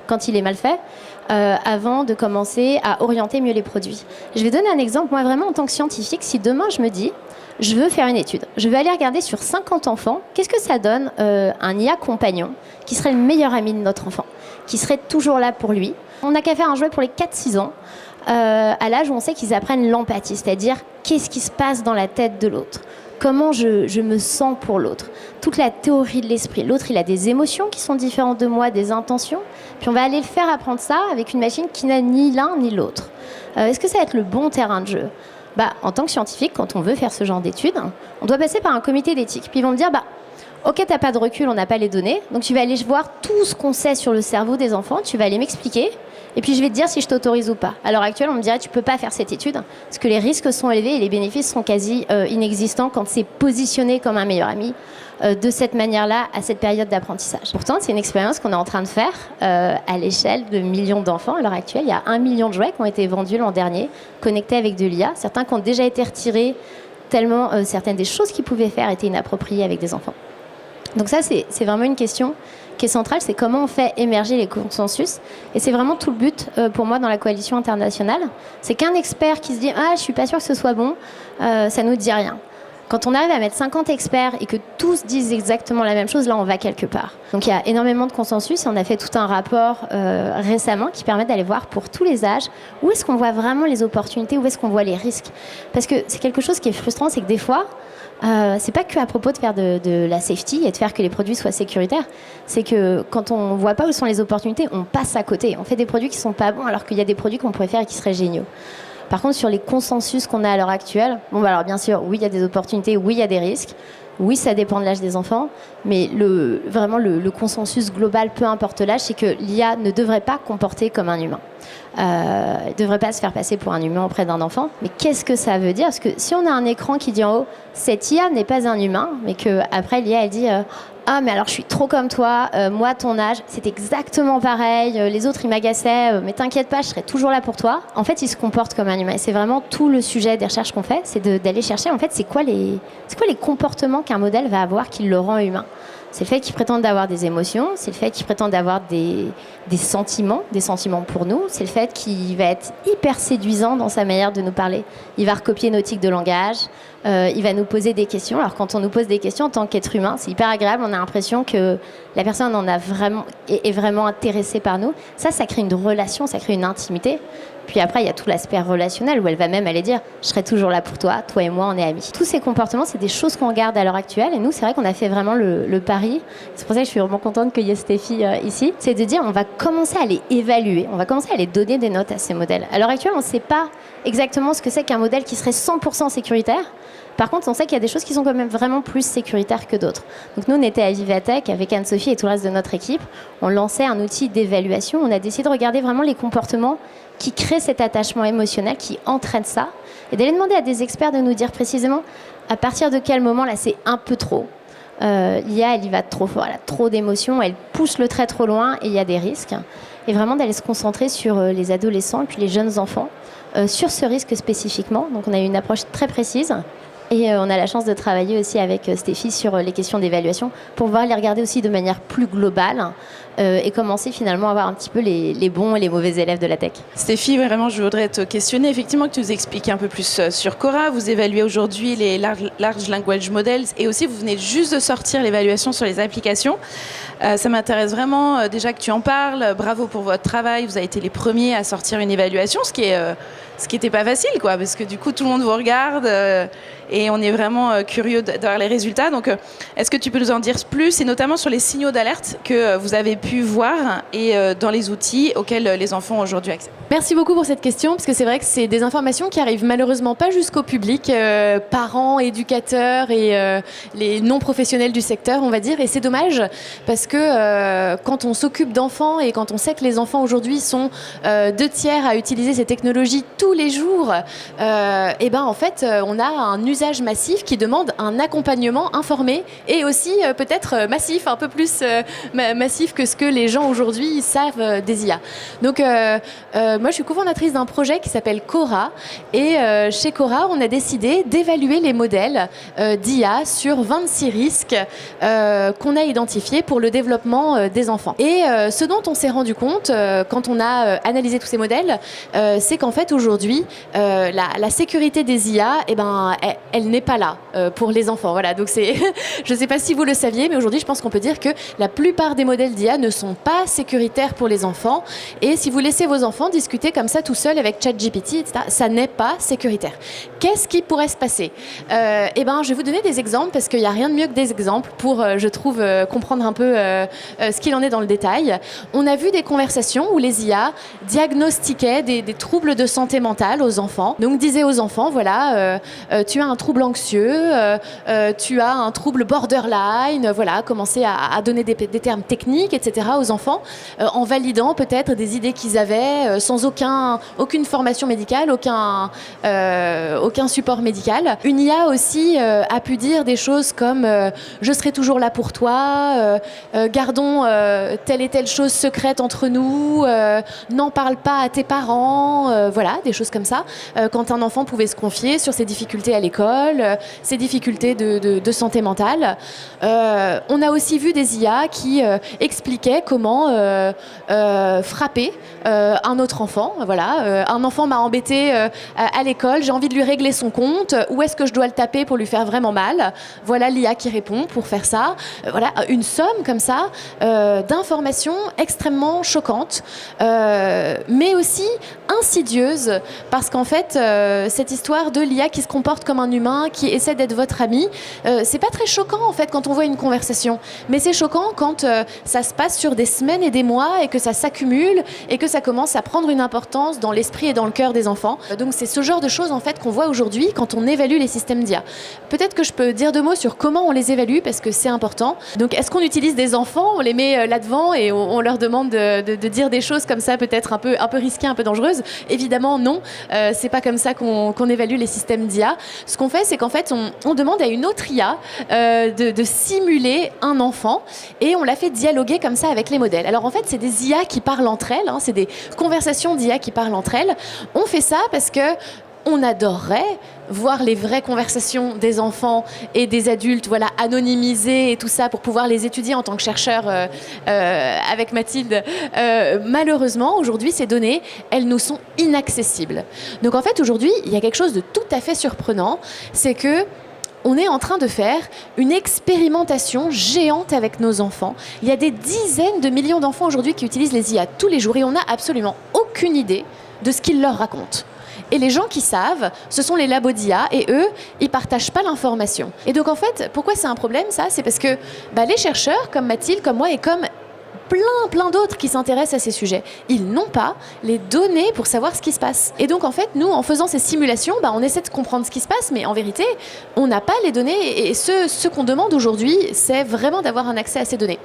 quand il est mal fait avant de commencer à orienter mieux les produits ? Je vais donner un exemple, moi vraiment en tant que scientifique, si demain je me dis je veux faire une étude. Je vais aller regarder sur 50 enfants, qu'est-ce que ça donne un IA compagnon qui serait le meilleur ami de notre enfant, qui serait toujours là pour lui. On n'a qu'à faire un jouet pour les 4-6 ans, à l'âge où on sait qu'ils apprennent l'empathie, c'est-à-dire qu'est-ce qui se passe dans la tête de l'autre, comment je me sens pour l'autre, toute la théorie de l'esprit. L'autre, il a des émotions qui sont différentes de moi, des intentions, puis on va aller le faire apprendre ça avec une machine qui n'a ni l'un ni l'autre. Est-ce que ça va être le bon terrain de jeu ? En tant que scientifique, quand on veut faire ce genre d'études, on doit passer par un comité d'éthique. Puis ils vont me dire, ok, t'as pas de recul, on n'a pas les données, donc tu vas aller voir tout ce qu'on sait sur le cerveau des enfants, tu vas aller m'expliquer, et puis je vais te dire si je t'autorise ou pas. À l'heure actuelle, on me dirait, tu peux pas faire cette étude, parce que les risques sont élevés et les bénéfices sont quasi inexistants quand c'est positionné comme un meilleur ami de cette manière-là à cette période d'apprentissage. Pourtant, c'est une expérience qu'on est en train de faire à l'échelle de millions d'enfants. À l'heure actuelle, il y a 1 million de jouets qui ont été vendus l'an dernier, connectés avec de l'IA. Certains qui ont déjà été retirés tellement certaines des choses qu'ils pouvaient faire étaient inappropriées avec des enfants. Donc ça, c'est vraiment une question qui est centrale, c'est comment on fait émerger les consensus. Et c'est vraiment tout le but pour moi dans la coalition internationale. C'est qu'un expert qui se dit « Ah, je suis pas sûr que ce soit bon », ça nous dit rien. Quand on arrive à mettre 50 experts et que tous disent exactement la même chose, là, on va quelque part. Donc, il y a énormément de consensus et on a fait tout un rapport récemment qui permet d'aller voir pour tous les âges où est-ce qu'on voit vraiment les opportunités, où est-ce qu'on voit les risques. Parce que c'est quelque chose qui est frustrant, c'est que des fois, c'est pas qu'à propos de faire de la safety et de faire que les produits soient sécuritaires. C'est que quand on voit pas où sont les opportunités, on passe à côté. On fait des produits qui sont pas bons alors qu'il y a des produits qu'on pourrait faire et qui seraient géniaux. Par contre, sur les consensus qu'on a à l'heure actuelle, bon, bah alors bien sûr, oui, il y a des opportunités, oui, il y a des risques, oui, ça dépend de l'âge des enfants, mais vraiment le consensus global, peu importe l'âge, c'est que l'IA ne devrait pas comporter comme un humain. Ne devrait pas se faire passer pour un humain auprès d'un enfant. Mais qu'est-ce que ça veut dire? Parce que si on a un écran qui dit en haut, cette IA n'est pas un humain, mais qu'après l'IA, elle dit ah, mais alors je suis trop comme toi, moi, ton âge, c'est exactement pareil, les autres, ils m'agaçaient, mais t'inquiète pas, je serai toujours là pour toi. En fait, ils se comportent comme un humain. Et c'est vraiment tout le sujet des recherches qu'on fait, c'est d'aller chercher, en fait, c'est quoi les comportements qu'un modèle va avoir qui le rend humain. C'est le fait qu'il prétende avoir des émotions, c'est le fait qu'il prétende avoir des sentiments pour nous, c'est le fait qu'il va être hyper séduisant dans sa manière de nous parler. Il va recopier nos tics de langage, il va nous poser des questions. Alors quand on nous pose des questions en tant qu'être humain, c'est hyper agréable, on a l'impression que la personne est vraiment intéressée par nous. Ça crée une relation, ça crée une intimité. Puis après, il y a tout l'aspect relationnel où elle va même aller dire « je serai toujours là pour toi, toi et moi, on est amis ». Tous ces comportements, c'est des choses qu'on regarde à l'heure actuelle. Et nous, c'est vrai qu'on a fait vraiment le pari. C'est pour ça que je suis vraiment contente qu'il y ait Stéphie ici. C'est de dire on va commencer à les évaluer, on va commencer à les donner des notes à ces modèles. À l'heure actuelle, on ne sait pas exactement ce que c'est qu'un modèle qui serait 100% sécuritaire. Par contre, on sait qu'il y a des choses qui sont quand même vraiment plus sécuritaires que d'autres. Donc nous, on était à Vivatech avec Anne-Sophie et tout le reste de notre équipe. On lançait un outil d'évaluation. On a décidé de regarder vraiment les comportements qui créent cet attachement émotionnel, qui entraînent ça, et d'aller demander à des experts de nous dire précisément à partir de quel moment, là, c'est un peu trop. L'IA, elle y va trop fort, elle a trop d'émotions, elle pousse le trait trop loin et il y a des risques. Et vraiment d'aller se concentrer sur les adolescents et puis les jeunes enfants, sur ce risque spécifiquement. Donc on a eu une approche très précise. Et on a la chance de travailler aussi avec Stéphie sur les questions d'évaluation pour pouvoir les regarder aussi de manière plus globale et commencer finalement à voir un petit peu les bons et les mauvais élèves de la tech. Stéphie, vraiment, je voudrais te questionner. Effectivement, que tu nous expliques un peu plus sur Cora. Vous évaluez aujourd'hui les Large Language Models et aussi vous venez juste de sortir l'évaluation sur les applications. Ça m'intéresse vraiment déjà que tu en parles. Bravo pour votre travail. Vous avez été les premiers à sortir une évaluation, ce qui n'était pas facile, quoi, parce que du coup, tout le monde vous regarde et on est vraiment curieux d'avoir les résultats. Donc, est-ce que tu peux nous en dire plus, et notamment sur les signaux d'alerte que vous avez pu voir et dans les outils auxquels les enfants ont aujourd'hui accès? Merci beaucoup pour cette question, parce que c'est vrai que c'est des informations qui arrivent malheureusement pas jusqu'au public, parents, éducateurs et les non-professionnels du secteur, on va dire, et c'est dommage, parce que quand on s'occupe d'enfants et quand on sait que les enfants aujourd'hui sont 2/3 à utiliser ces technologies tous les jours, et ben en fait on a un usage massif qui demande un accompagnement informé et aussi peut-être massif, un peu plus massif que ce que les gens aujourd'hui savent des IA. Donc moi je suis cofondatrice d'un projet qui s'appelle Cora et chez Cora on a décidé d'évaluer les modèles d'IA sur 26 risques qu'on a identifiés pour le développement des enfants. Et ce dont on s'est rendu compte quand on a analysé tous ces modèles, c'est qu'en fait aujourd'hui la sécurité des IA, eh ben, elle n'est pas là pour les enfants. Voilà, donc c'est, je ne sais pas si vous le saviez, mais aujourd'hui je pense qu'on peut dire que la plupart des modèles d'IA ne sont pas sécuritaires pour les enfants. Et si vous laissez vos enfants discuter comme ça tout seuls avec ChatGPT, etc., ça n'est pas sécuritaire. Qu'est-ce qui pourrait se passer? Eh ben, je vais vous donner des exemples parce qu'il n'y a rien de mieux que des exemples pour, je trouve, comprendre un peu ce qu'il en est dans le détail. On a vu des conversations où les IA diagnostiquaient des troubles de santé mentale aux enfants. Donc disaient aux enfants, voilà, tu as un trouble anxieux, tu as un trouble borderline, voilà, commencer à donner des termes techniques, etc. aux enfants, en validant peut-être des idées qu'ils avaient sans aucune formation médicale, aucun support médical. Une IA aussi a pu dire des choses comme je serai toujours là pour toi, gardons telle et telle chose secrète entre nous, n'en parle pas à tes parents, voilà, des choses comme ça. Quand un enfant pouvait se confier sur ses difficultés à l'école, l'école, ses difficultés de santé mentale. On a aussi vu des IA qui expliquaient comment frapper un autre enfant. Voilà, un enfant m'a embêté à l'école, j'ai envie de lui régler son compte, où est-ce que je dois le taper pour lui faire vraiment mal? Voilà l'IA qui répond pour faire ça. Voilà, une somme comme ça d'informations extrêmement choquantes, mais aussi insidieuses, parce qu'en fait, cette histoire de l'IA qui se comporte comme un humain, qui essaie d'être votre ami, c'est pas très choquant en fait quand on voit une conversation, mais c'est choquant quand ça se passe sur des semaines et des mois et que ça s'accumule et que ça commence à prendre une importance dans l'esprit et dans le cœur des enfants. Donc c'est ce genre de choses en fait qu'on voit aujourd'hui quand on évalue les systèmes d'IA. Peut-être que je peux dire 2 mots sur comment on les évalue, parce que c'est important. Donc est-ce qu'on utilise des enfants, on les met là-devant et on leur demande de dire des choses comme ça, peut-être un peu risquées, un peu dangereuses? Évidemment non, c'est pas comme ça qu'on évalue les systèmes d'IA. Ce qu'on fait, c'est qu'en fait on demande à une autre IA de simuler un enfant et on la fait dialoguer comme ça avec les modèles. Alors en fait c'est des IA qui parlent entre elles, c'est des conversations d'IA qui parlent entre elles. On fait ça parce que on adorerait voir les vraies conversations des enfants et des adultes, voilà, anonymisées et tout ça pour pouvoir les étudier en tant que chercheur avec Mathilde. Malheureusement, aujourd'hui, ces données, elles nous sont inaccessibles. Donc en fait, aujourd'hui, il y a quelque chose de tout à fait surprenant, c'est que on est en train de faire une expérimentation géante avec nos enfants. Il y a des dizaines de millions d'enfants aujourd'hui qui utilisent les IA tous les jours et on n'a absolument aucune idée de ce qu'ils leur racontent. Et les gens qui savent, ce sont les labos d'IA et eux, ils partagent pas l'information. Et donc en fait, pourquoi c'est un problème ça? C'est parce que les chercheurs comme Mathilde, comme moi et comme plein d'autres qui s'intéressent à ces sujets, ils n'ont pas les données pour savoir ce qui se passe. Et donc en fait, nous, en faisant ces simulations, on essaie de comprendre ce qui se passe, mais en vérité, on n'a pas les données. Et ce qu'on demande aujourd'hui, c'est vraiment d'avoir un accès à ces données.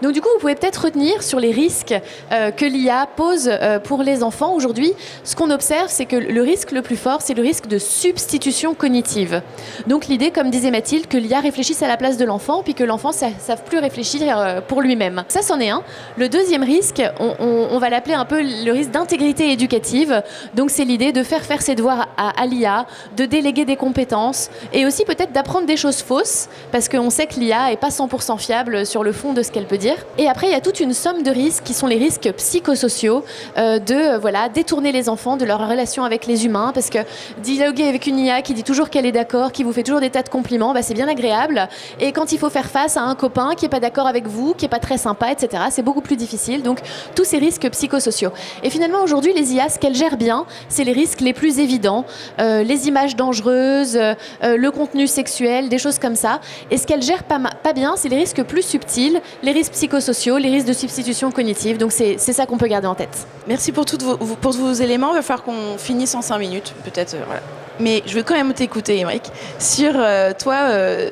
Donc du coup, vous pouvez peut-être retenir sur les risques que l'IA pose pour les enfants. Aujourd'hui, ce qu'on observe, c'est que le risque le plus fort, c'est le risque de substitution cognitive. Donc l'idée, comme disait Mathilde, que l'IA réfléchisse à la place de l'enfant, puis que l'enfant ne sache plus réfléchir pour lui-même. Ça, c'en est un. Le deuxième risque, on va l'appeler un peu le risque d'intégrité éducative. Donc c'est l'idée de faire ses devoirs à l'IA, de déléguer des compétences et aussi peut-être d'apprendre des choses fausses parce qu'on sait que l'IA n'est pas 100% fiable sur le fond de ce qu'elle peut dire. Et après, il y a toute une somme de risques qui sont les risques psychosociaux de détourner les enfants de leur relation avec les humains, parce que dialoguer avec une IA qui dit toujours qu'elle est d'accord, qui vous fait toujours des tas de compliments, c'est bien agréable. Et quand il faut faire face à un copain qui n'est pas d'accord avec vous, qui n'est pas très sympa, etc., c'est beaucoup plus difficile. Donc tous ces risques psychosociaux. Et finalement aujourd'hui les IA, ce qu'elles gèrent bien, c'est les risques les plus évidents, les images dangereuses, le contenu sexuel, des choses comme ça. Et ce qu'elles gèrent pas bien, c'est les risques plus subtils, les risques psychosociaux, les risques de substitution cognitive. Donc c'est ça qu'on peut garder en tête. Merci pour tous vos éléments. Il va falloir qu'on finisse en 5 minutes, peut-être. Voilà. Mais je veux quand même t'écouter, Émeric, sur toi,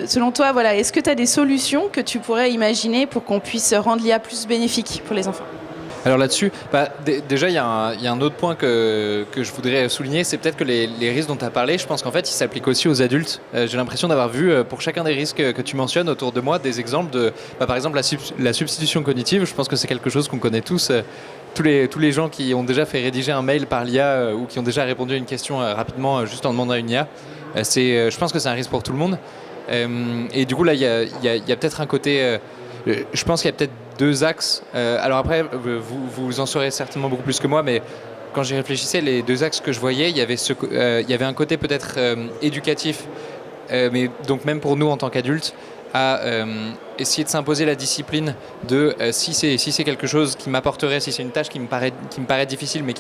selon toi, est-ce que tu as des solutions que tu pourrais imaginer pour qu'on puisse rendre l'IA plus bénéfique pour les enfants? Alors là-dessus, déjà il y a un autre point que je voudrais souligner, c'est peut-être que les risques dont tu as parlé, je pense qu'en fait ils s'appliquent aussi aux adultes. J'ai l'impression d'avoir vu pour chacun des risques que tu mentionnes autour de moi des exemples de, par exemple la substitution cognitive. Je pense que c'est quelque chose qu'on connaît tous. Tous les gens qui ont déjà fait rédiger un mail par l'IA ou qui ont déjà répondu à une question rapidement juste en demandant à une IA, je pense que c'est un risque pour tout le monde. Et du coup là il y a peut-être un côté, je pense qu'il y a peut-être 2 axes. Alors après vous en saurez certainement beaucoup plus que moi, mais quand j'y réfléchissais, les 2 axes que je voyais, il y avait un côté peut-être éducatif, mais donc même pour nous en tant qu'adultes, à essayer de s'imposer la discipline de si c'est quelque chose qui m'apporterait, si c'est une tâche qui me paraît difficile mais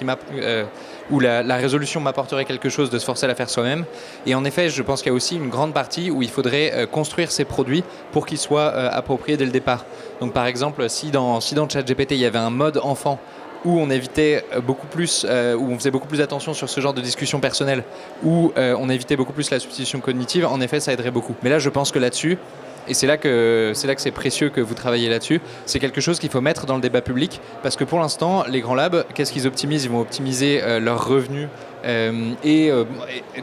où la résolution m'apporterait quelque chose, de se forcer à la faire soi-même. Et en effet, je pense qu'il y a aussi une grande partie où il faudrait construire ces produits pour qu'ils soient appropriés dès le départ. Donc par exemple, si dans ChatGPT il y avait un mode enfant où on évitait beaucoup plus, où on faisait beaucoup plus attention sur ce genre de discussion personnelle, où on évitait beaucoup plus la substitution cognitive, en effet ça aiderait beaucoup. Mais là je pense que là-dessus, et c'est là que c'est précieux que vous travaillez là-dessus, c'est quelque chose qu'il faut mettre dans le débat public, parce que pour l'instant, les grands labs, qu'est-ce qu'ils optimisent? Ils vont optimiser leurs revenus et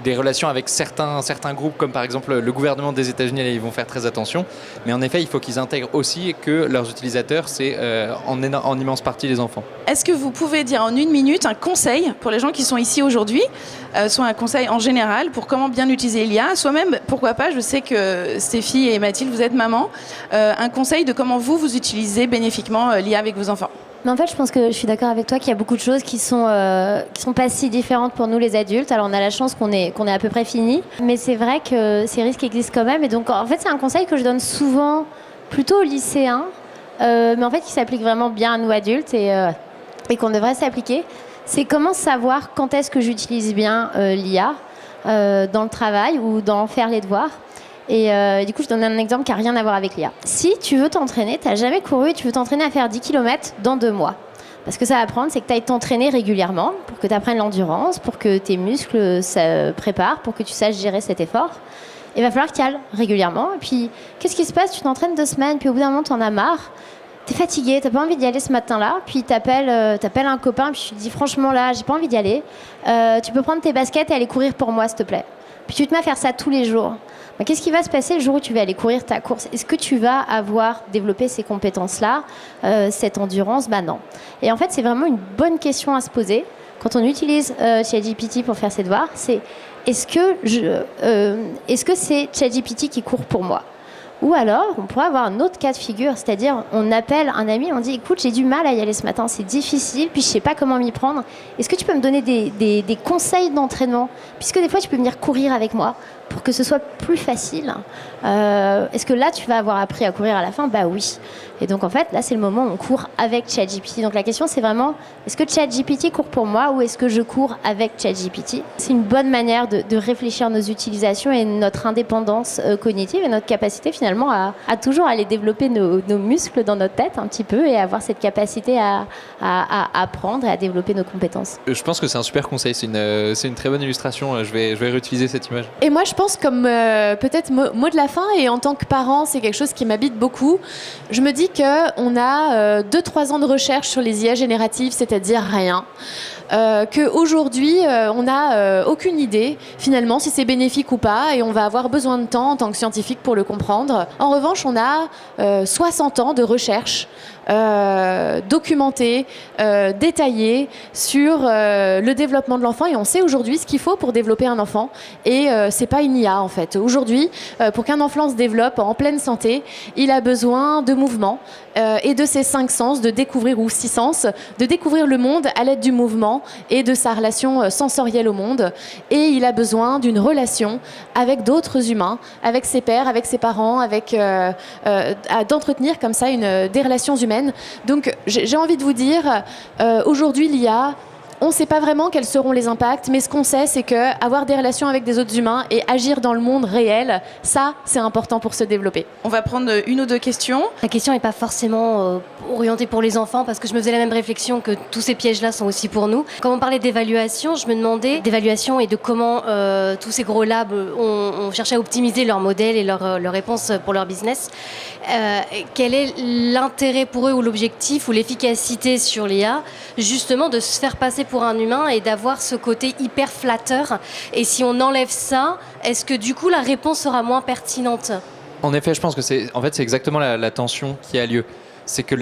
des relations avec certains groupes, comme par exemple le gouvernement des États-Unis, là, ils vont faire très attention. Mais en effet, il faut qu'ils intègrent aussi que leurs utilisateurs, c'est en immense partie les enfants. Est-ce que vous pouvez dire en 1 minute un conseil pour les gens qui sont ici aujourd'hui, soit un conseil en général pour comment bien utiliser l'IA, soit même, pourquoi pas, je sais que Stéphie et Mathilde, vous êtes maman, un conseil de comment vous utilisez bénéfiquement l'IA avec vos enfants? Mais en fait, je pense que je suis d'accord avec toi qu'il y a beaucoup de choses qui sont pas si différentes pour nous les adultes. Alors on a la chance qu'on est à peu près fini, mais c'est vrai que ces risques existent quand même. Et donc en fait, c'est un conseil que je donne souvent plutôt aux lycéens, mais en fait qui s'applique vraiment bien à nous adultes et qu'on devrait s'appliquer. C'est comment savoir quand est-ce que j'utilise bien l'IA dans le travail ou dans faire les devoirs. Et du coup, je donne un exemple qui n'a rien à voir avec l'IA. Si tu veux t'entraîner, tu n'as jamais couru et tu veux t'entraîner à faire 10 km dans 2 mois. Parce que ça va prendre, c'est que tu ailles t'entraîner régulièrement pour que tu apprennes l'endurance, pour que tes muscles se préparent, pour que tu saches gérer cet effort. Il va falloir que tu y ailles régulièrement. Et puis, qu'est-ce qui se passe? Tu t'entraînes 2 semaines, puis au bout d'un moment, tu en as marre. T'es fatigué, t'as pas envie d'y aller ce matin-là, puis t'appelles un copain, puis tu te dis franchement là, j'ai pas envie d'y aller. Tu peux prendre tes baskets et aller courir pour moi, s'il te plaît. Puis tu te mets à faire ça tous les jours. Ben, qu'est-ce qui va se passer le jour où tu vas aller courir ta course? Est-ce que tu vas avoir développé ces compétences-là, cette endurance? Ben non. Et en fait, c'est vraiment une bonne question à se poser quand on utilise ChatGPT pour faire ses devoirs. C'est est-ce que c'est ChatGPT qui court pour moi? Ou alors, on pourrait avoir un autre cas de figure, c'est-à-dire on appelle un ami, on dit écoute, j'ai du mal à y aller ce matin, c'est difficile, puis je sais pas comment m'y prendre. Est-ce que tu peux me donner des conseils d'entraînement? Puisque des fois, tu peux venir courir avec moi pour que ce soit plus facile. Est-ce que là, tu vas avoir appris à courir à la fin? Bah oui. Et donc, en fait, là, c'est le moment où on court avec ChatGPT. Donc, la question, c'est vraiment, est-ce que ChatGPT court pour moi ou est-ce que je cours avec ChatGPT? C'est une bonne manière de réfléchir nos utilisations et notre indépendance cognitive et notre capacité, finalement, à toujours aller développer nos muscles dans notre tête un petit peu et avoir cette capacité à apprendre et à développer nos compétences. Je pense que c'est un super conseil. C'est une très bonne illustration. Je vais réutiliser cette image. Et moi, je pense comme peut-être mot de la fin, et en tant que parent, c'est quelque chose qui m'habite beaucoup. Je me dis qu'on a 2-3 ans de recherche sur les IA génératives, c'est-à-dire rien. Qu'aujourd'hui, on n'a aucune idée, finalement, si c'est bénéfique ou pas, et on va avoir besoin de temps en tant que scientifique pour le comprendre. En revanche, on a 60 ans de recherche documentée, détaillée sur le développement de l'enfant, et on sait aujourd'hui ce qu'il faut pour développer un enfant, et c'est pas une IA en fait. Aujourd'hui, pour qu'un enfant se développe en pleine santé, il a besoin de mouvement et de ses 5 sens, de découvrir, ou 6 sens, de découvrir le monde à l'aide du mouvement et de sa relation sensorielle au monde, et il a besoin d'une relation avec d'autres humains, avec ses pairs, avec ses parents, avec d'entretenir comme ça des relations humaines. Donc j'ai envie de vous dire, aujourd'hui l'IA, on ne sait pas vraiment quels seront les impacts, mais ce qu'on sait, c'est qu'avoir des relations avec des autres humains et agir dans le monde réel, ça, c'est important pour se développer. On va prendre 1 ou 2 questions. La question n'est pas forcément orientée pour les enfants, parce que je me faisais la même réflexion que tous ces pièges-là sont aussi pour nous. Quand on parlait d'évaluation, je me demandais d'évaluation et de comment tous ces gros labs ont cherché à optimiser leurs modèles et leurs réponses pour leur business. Quel est l'intérêt pour eux ou l'objectif ou l'efficacité sur l'IA, justement de se faire passer pour un humain et d'avoir ce côté hyper flatteur? Et si on enlève ça, est-ce que du coup la réponse sera moins pertinente? En effet, je pense que c'est exactement la tension qui a lieu. C'est que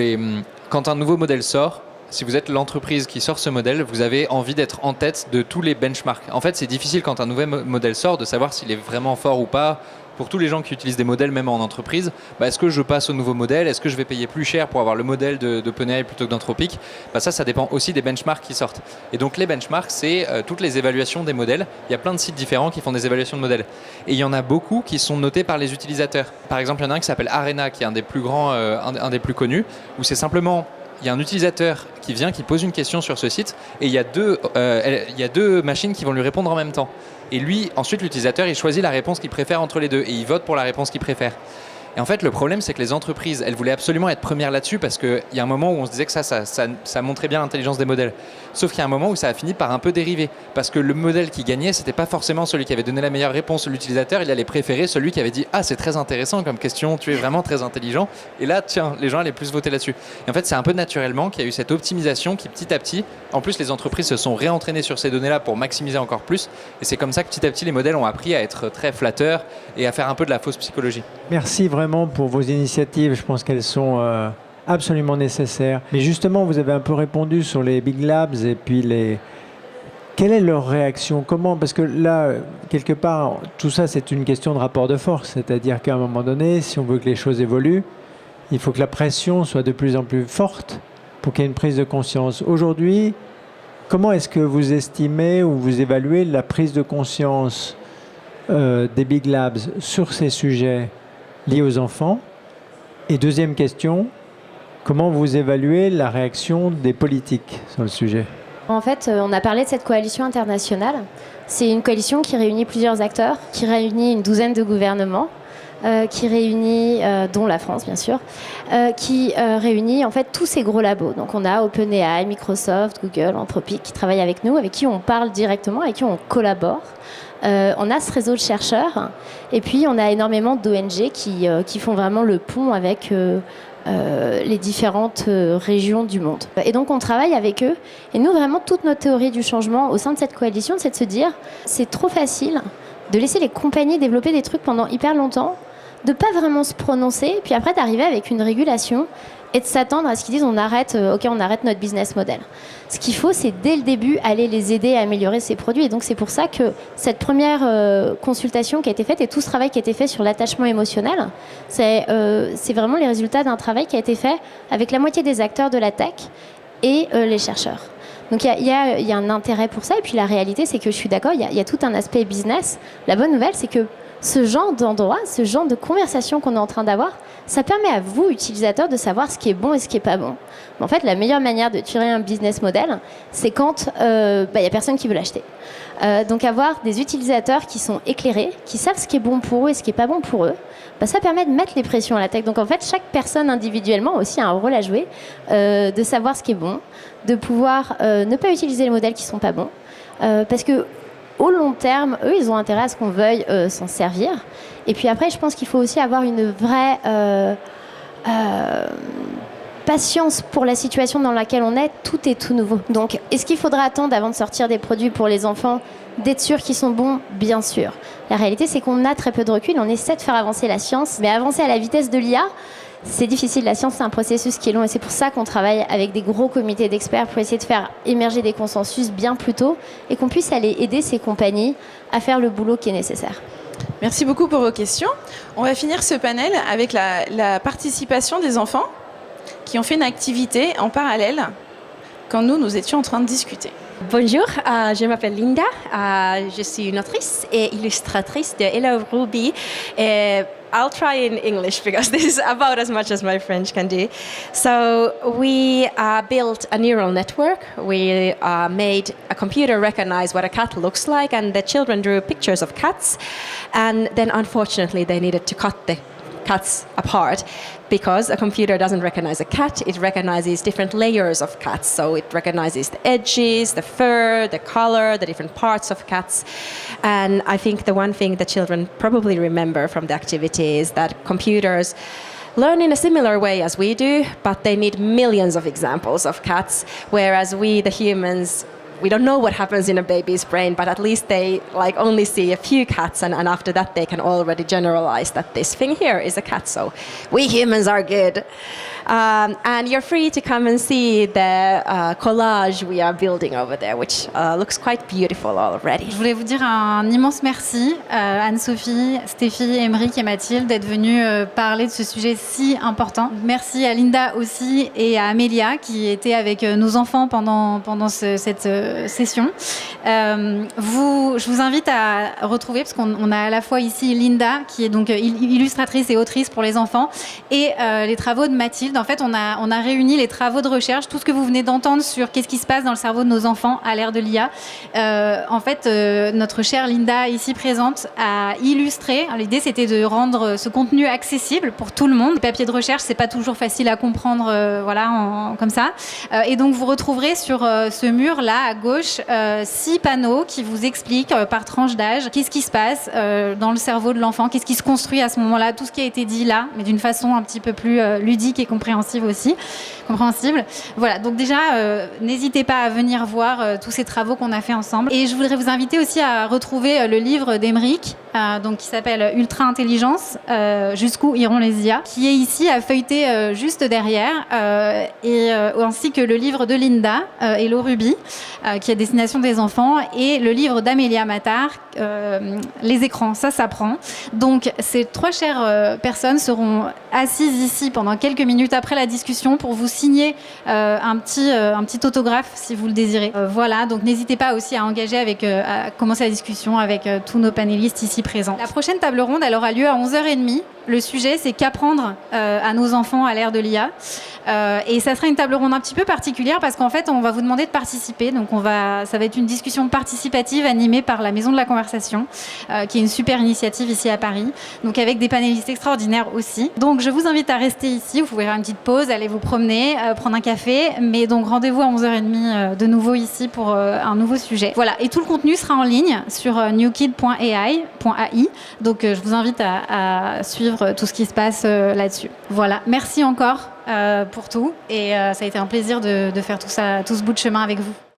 quand un nouveau modèle sort, si vous êtes l'entreprise qui sort ce modèle, vous avez envie d'être en tête de tous les benchmarks. En fait, c'est difficile quand un nouvel modèle sort de savoir s'il est vraiment fort ou pas. Pour tous les gens qui utilisent des modèles, même en entreprise, est-ce que je passe au nouveau modèle? Est-ce que je vais payer plus cher pour avoir le modèle d'OpenAI plutôt que d'Anthropic? Ça dépend aussi des benchmarks qui sortent. Et donc les benchmarks, c'est toutes les évaluations des modèles. Il y a plein de sites différents qui font des évaluations de modèles. Et il y en a beaucoup qui sont notés par les utilisateurs. Par exemple, il y en a un qui s'appelle Arena, qui est un des plus grands, un des plus connus, où c'est simplement... Il y a un utilisateur qui vient, qui pose une question sur ce site, et il y a 2 machines qui vont lui répondre en même temps. Et lui, ensuite, l'utilisateur, il choisit la réponse qu'il préfère entre les deux, et il vote pour la réponse qu'il préfère. Et en fait, le problème, c'est que les entreprises, elles voulaient absolument être premières là-dessus parce qu'il y a un moment où on se disait que ça montrait bien l'intelligence des modèles. Sauf qu'il y a un moment où ça a fini par un peu dériver. Parce que le modèle qui gagnait, c'était pas forcément celui qui avait donné la meilleure réponse. L'utilisateur, il allait préférer celui qui avait dit « Ah, c'est très intéressant comme question, tu es vraiment très intelligent. » Et là, tiens, les gens allaient plus voter là-dessus. Et en fait, c'est un peu naturellement qu'il y a eu cette optimisation qui, petit à petit, en plus, les entreprises se sont réentraînées sur ces données-là pour maximiser encore plus. Et c'est comme ça que petit à petit, les modèles ont appris à être très flatteurs et à faire un peu de la fausse psychologie. Merci vraiment pour vos initiatives. Je pense qu'elles sont absolument nécessaires. Mais justement, vous avez un peu répondu sur les Big Labs et puis quelle est leur réaction? Comment? Parce que là, quelque part, tout ça, c'est une question de rapport de force. C'est-à-dire qu'à un moment donné, si on veut que les choses évoluent, il faut que la pression soit de plus en plus forte pour qu'il y ait une prise de conscience. Aujourd'hui, comment est-ce que vous estimez ou vous évaluez la prise de conscience des Big Labs sur ces sujets liés aux enfants? Et deuxième question, comment vous évaluez la réaction des politiques sur le sujet? En fait, on a parlé de cette coalition internationale. C'est une coalition qui réunit plusieurs acteurs, qui réunit une douzaine de gouvernements, qui réunit, dont la France bien sûr, qui réunit en fait tous ces gros labos. Donc on a OpenAI, Microsoft, Google, Anthropic qui travaillent avec nous, avec qui on parle directement, avec qui on collabore. On a ce réseau de chercheurs et puis on a énormément d'ONG qui font vraiment le pont avec les différentes régions du monde. Et donc on travaille avec eux. Et nous, vraiment, toute notre théorie du changement au sein de cette coalition, c'est de se dire c'est trop facile de laisser les compagnies développer des trucs pendant hyper longtemps, de pas vraiment se prononcer, puis après d'arriver avec une régulation et de s'attendre à ce qu'ils disent on arrête notre business model. Ce qu'il faut, c'est dès le début aller les aider à améliorer ces produits. Et donc c'est pour ça que cette première consultation qui a été faite et tout ce travail qui a été fait sur l'attachement émotionnel, c'est vraiment les résultats d'un travail qui a été fait avec la moitié des acteurs de la tech et les chercheurs. Donc il y a un intérêt pour ça. Et puis la réalité, c'est que je suis d'accord, il y a tout un aspect business. La bonne nouvelle, c'est que ce genre d'endroit, ce genre de conversation qu'on est en train d'avoir, ça permet à vous, utilisateurs, de savoir ce qui est bon et ce qui n'est pas bon. Mais en fait, la meilleure manière de tirer un business model, c'est quand il n'y a personne qui veut l'acheter. Donc avoir des utilisateurs qui sont éclairés, qui savent ce qui est bon pour eux et ce qui n'est pas bon pour eux, ça permet de mettre les pressions à la tech. Donc en fait, chaque personne individuellement a aussi un rôle à jouer, de savoir ce qui est bon, de pouvoir ne pas utiliser les modèles qui ne sont pas bons. Parce que au long terme, eux, ils ont intérêt à ce qu'on veuille s'en servir. Et puis après, je pense qu'il faut aussi avoir une vraie patience pour la situation dans laquelle on est. Tout est tout nouveau. Donc, est-ce qu'il faudra attendre avant de sortir des produits pour les enfants, d'être sûr qu'ils sont bons? Bien sûr. La réalité, c'est qu'on a très peu de recul. On essaie de faire avancer la science. Mais avancer à la vitesse de l'IA, c'est difficile. La science, c'est un processus qui est long et c'est pour ça qu'on travaille avec des gros comités d'experts pour essayer de faire émerger des consensus bien plus tôt et qu'on puisse aller aider ces compagnies à faire le boulot qui est nécessaire. Merci beaucoup pour vos questions. On va finir ce panel avec la participation des enfants qui ont fait une activité en parallèle quand nous étions en train de discuter. Bonjour, je m'appelle Linda, je suis une autrice et illustratrice de Hello Ruby. I'll try in English because this is about as much as my French can do. So we built a neural network. We made a computer recognize what a cat looks like, and the children drew pictures of cats. And then unfortunately they needed to cut the cats apart because a computer doesn't recognize a cat, it recognizes different layers of cats. So it recognizes the edges, the fur, the color, the different parts of cats. And I think the one thing the children probably remember from the activity is that computers learn in a similar way as we do, but they need millions of examples of cats, whereas we, the humans, we don't know what happens in a baby's brain, but at least they only see a few cats, and after that they can already generalize that this thing here is a cat. So we humans are good. And you're free to come and see the collage we are building over there, which looks quite beautiful already. Je voulais vous dire un immense merci, Anne-Sophie, Stéphie, Émeric et Mathilde, d'être venus parler de ce sujet si important. Merci à Linda aussi et à Amélia qui étaient avec nos enfants pendant cette session. Je vous invite à retrouver, parce qu'on a à la fois ici Linda, qui est donc illustratrice et autrice pour les enfants, et les travaux de Mathilde, guide, en fait, on a réuni les travaux de recherche, tout ce que vous venez d'entendre sur qu'est-ce qui se passe dans le cerveau de nos enfants à l'ère de l'IA. En fait, notre chère Linda, ici présente, a illustré. L'idée, c'était de rendre ce contenu accessible pour tout le monde. Les papiers de recherche, c'est pas toujours facile à comprendre, comme ça. Et donc, vous retrouverez sur ce mur-là, à gauche, 6 panneaux qui vous expliquent par tranche d'âge qu'est-ce qui se passe dans le cerveau de l'enfant, qu'est-ce qui se construit à ce moment-là, tout ce qui a été dit là, mais d'une façon un petit peu plus ludique et compréhensible. Voilà, donc déjà, n'hésitez pas à venir voir tous ces travaux qu'on a fait ensemble. Et je voudrais vous inviter aussi à retrouver le livre d'Emeric, qui s'appelle Ultra Intelligence, jusqu'où iront les IA, qui est ici à feuilleter juste derrière, ainsi que le livre de Linda, Hello Ruby, qui est à destination des enfants, et le livre d'Amélia Matar, Les écrans, ça s'apprend. Donc ces 3 chères personnes seront assises ici pendant quelques minutes après la discussion pour vous signer un petit autographe si vous le désirez. Voilà, donc n'hésitez pas aussi à engager à commencer la discussion avec tous nos panélistes ici présents. La prochaine table ronde, elle aura lieu à 11h30. Le sujet, c'est qu'apprendre à nos enfants à l'ère de l'IA. Et ça sera une table ronde un petit peu particulière parce qu'en fait, on va vous demander de participer. Donc, ça va être une discussion participative animée par la Maison de la Conversation, qui est une super initiative ici à Paris. Donc, avec des panélistes extraordinaires aussi. Donc, je vous invite à rester ici. Vous pouvez faire une petite pause, aller vous promener, prendre un café. Mais donc, rendez-vous à 11h30 de nouveau ici pour un nouveau sujet. Voilà. Et tout le contenu sera en ligne sur newkid.ai. Donc, je vous invite à suivre tout ce qui se passe là-dessus. Voilà. Merci encore pour tout. Et ça a été un plaisir de faire tout ce bout de chemin avec vous.